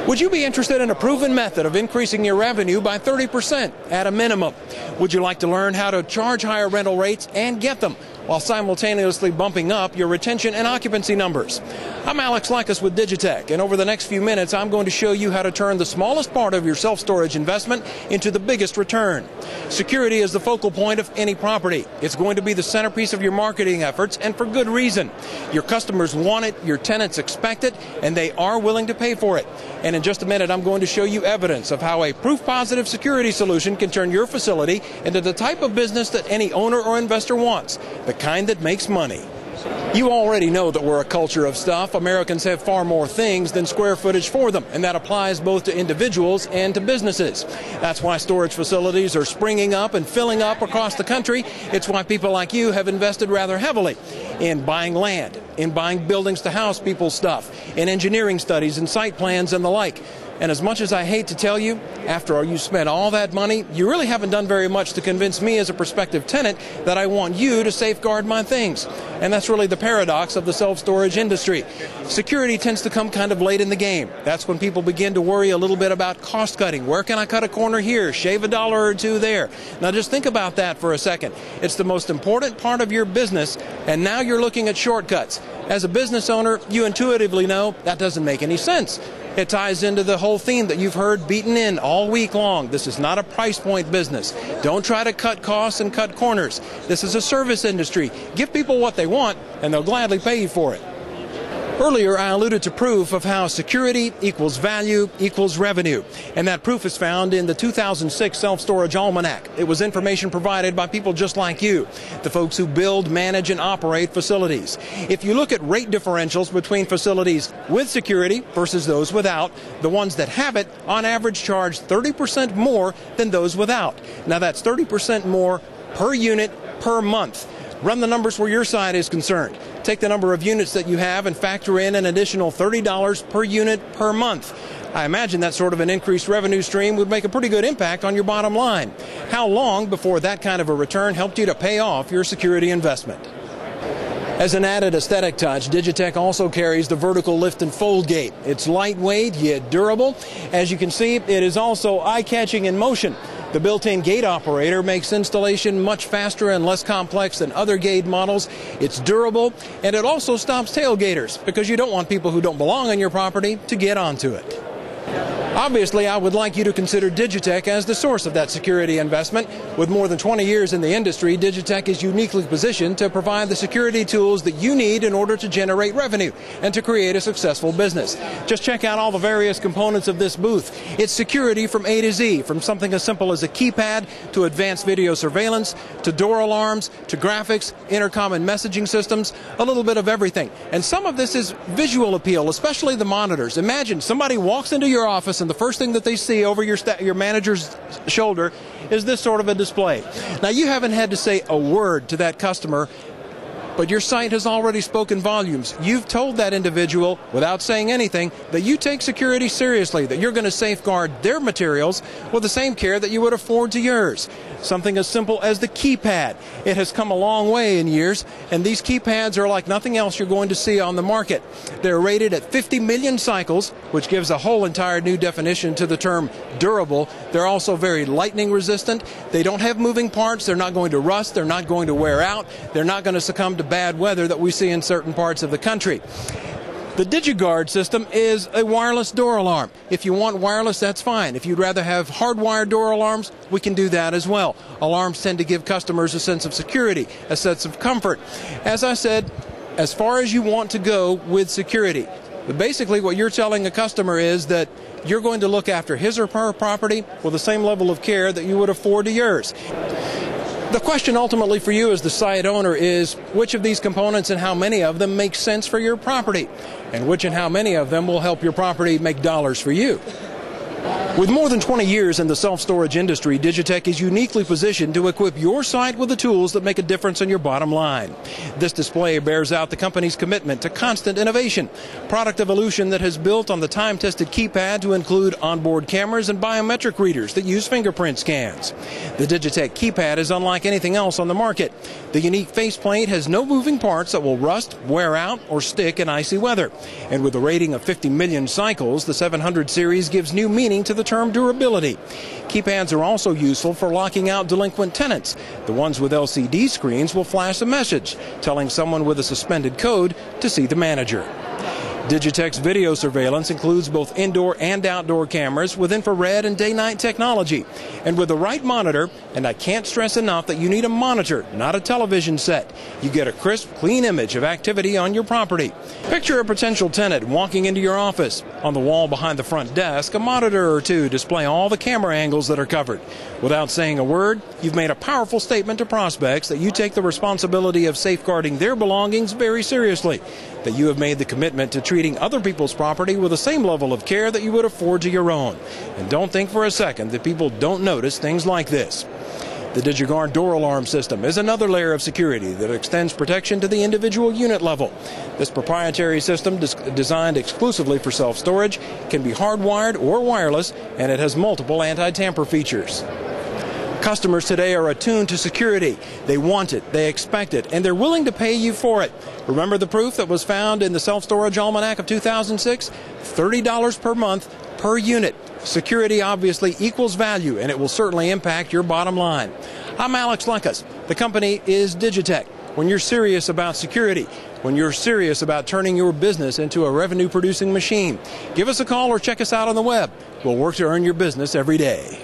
Would you be interested in a proven method of increasing your revenue by 30% at a minimum? Would you like to learn how to charge higher rental rates and get them while simultaneously bumping up your retention and occupancy numbers? I'm Alex Likas with Digitech, and over the next few minutes I'm going to show you how to turn the smallest part of your self-storage investment into the biggest return. Security is the focal point of any property. It's going to be the centerpiece of your marketing efforts, and for good reason. Your customers want it, your tenants expect it, and they are willing to pay for it. And in just a minute I'm going to show you evidence of how a proof-positive security solution can turn your facility into the type of business that any owner or investor wants, the kind that makes money. You already know that we're a culture of stuff. Americans have far more things than square footage for them, and that applies both to individuals and to businesses. That's why storage facilities are springing up and filling up across the country. It's why people like you have invested rather heavily in buying land, in buying buildings to house people's stuff, in engineering studies and site plans and the like. And as much as I hate to tell you, after you spent all that money, you really haven't done very much to convince me as a prospective tenant that I want you to safeguard my things. And that's really the paradox of the self-storage industry. Security tends to come kind of late in the game. That's when people begin to worry a little bit about cost cutting. Where can I cut a corner here, shave a dollar or two there? Now just think about that for a second. It's the most important part of your business, and now you're looking at shortcuts. As a business owner, you intuitively know that doesn't make any sense. It ties into the whole theme that you've heard beaten in all week long. This is not a price point business. Don't try to cut costs and cut corners. This is a service industry. Give people what they want, and they'll gladly pay you for it. Earlier, I alluded to proof of how security equals value equals revenue, and that proof is found in the 2006 Self-Storage Almanac. It was information provided by people just like you, the folks who build, manage, and operate facilities. If you look at rate differentials between facilities with security versus those without, the ones that have it, on average, charge 30% more than those without. Now, that's 30% more per unit per month. Run the numbers where your side is concerned. Take the number of units that you have and factor in an additional $30 per unit per month. I imagine that sort of an increased revenue stream would make a pretty good impact on your bottom line. How long before that kind of a return helped you to pay off your security investment? As an added aesthetic touch, Digitech also carries the vertical lift and fold gate. It's lightweight yet durable. As you can see, it is also eye-catching in motion. The built-in gate operator makes installation much faster and less complex than other gate models. It's durable, and it also stops tailgaters because you don't want people who don't belong on your property to get onto it. Obviously, I would like you to consider Digitech as the source of that security investment. With more than 20 years in the industry, Digitech is uniquely positioned to provide the security tools that you need in order to generate revenue and to create a successful business. Just check out all the various components of this booth. It's security from A to Z, from something as simple as a keypad to advanced video surveillance, to door alarms, to graphics, intercom and messaging systems, a little bit of everything. And some of this is visual appeal, especially the monitors. Imagine somebody walks into your office and the first thing that they see over your manager's shoulder is this sort of a display. Now, you haven't had to say a word to that customer, but your site has already spoken volumes. You've told that individual, without saying anything, that you take security seriously, that you're going to safeguard their materials with the same care that you would afford to yours. Something as simple as the keypad. It has come a long way in years, and these keypads are like nothing else you're going to see on the market. They're rated at 50 million cycles, which gives a whole entire new definition to the term durable. They're also very lightning resistant. They don't have moving parts. They're not going to rust. They're not going to wear out. They're not going to succumb to bad weather that we see in certain parts of the country. The DigiGuard system is a wireless door alarm. If you want wireless, that's fine. If you'd rather have hardwired door alarms, we can do that as well. Alarms tend to give customers a sense of security, a sense of comfort. As I said, as far as you want to go with security, but basically what you're telling a customer is that you're going to look after his or her property with the same level of care that you would afford to yours. The question ultimately for you as the site owner is which of these components and how many of them make sense for your property, and which and how many of them will help your property make dollars for you. With more than 20 years in the self-storage industry, Digitech is uniquely positioned to equip your site with the tools that make a difference in your bottom line. This display bears out the company's commitment to constant innovation, product evolution that has built on the time-tested keypad to include onboard cameras and biometric readers that use fingerprint scans. The Digitech keypad is unlike anything else on the market. The unique faceplate has no moving parts that will rust, wear out, or stick in icy weather. And with a rating of 50 million cycles, the 700 series gives new meaning to the term durability. Keypads are also useful for locking out delinquent tenants. The ones with LCD screens will flash a message telling someone with a suspended code to see the manager. Digitech's video surveillance includes both indoor and outdoor cameras with infrared and day-night technology. And with the right monitor, and I can't stress enough that you need a monitor, not a television set, you get a crisp, clean image of activity on your property. Picture a potential tenant walking into your office. On the wall behind the front desk, a monitor or two display all the camera angles that are covered. Without saying a word, you've made a powerful statement to prospects that you take the responsibility of safeguarding their belongings very seriously, that you have made the commitment to treating other people's property with the same level of care that you would afford to your own. And don't think for a second that people don't notice things like this. The DigiGuard door alarm system is another layer of security that extends protection to the individual unit level. This proprietary system, designed exclusively for self-storage, can be hardwired or wireless, and it has multiple anti-tamper features. Customers today are attuned to security. They want it, they expect it, and they're willing to pay you for it. Remember the proof that was found in the Self-Storage Almanac of 2006? $30 per month per unit. Security obviously equals value, and it will certainly impact your bottom line. I'm Alex Lucas. The company is Digitech. When you're serious about security, when you're serious about turning your business into a revenue-producing machine, give us a call or check us out on the web. We'll work to earn your business every day.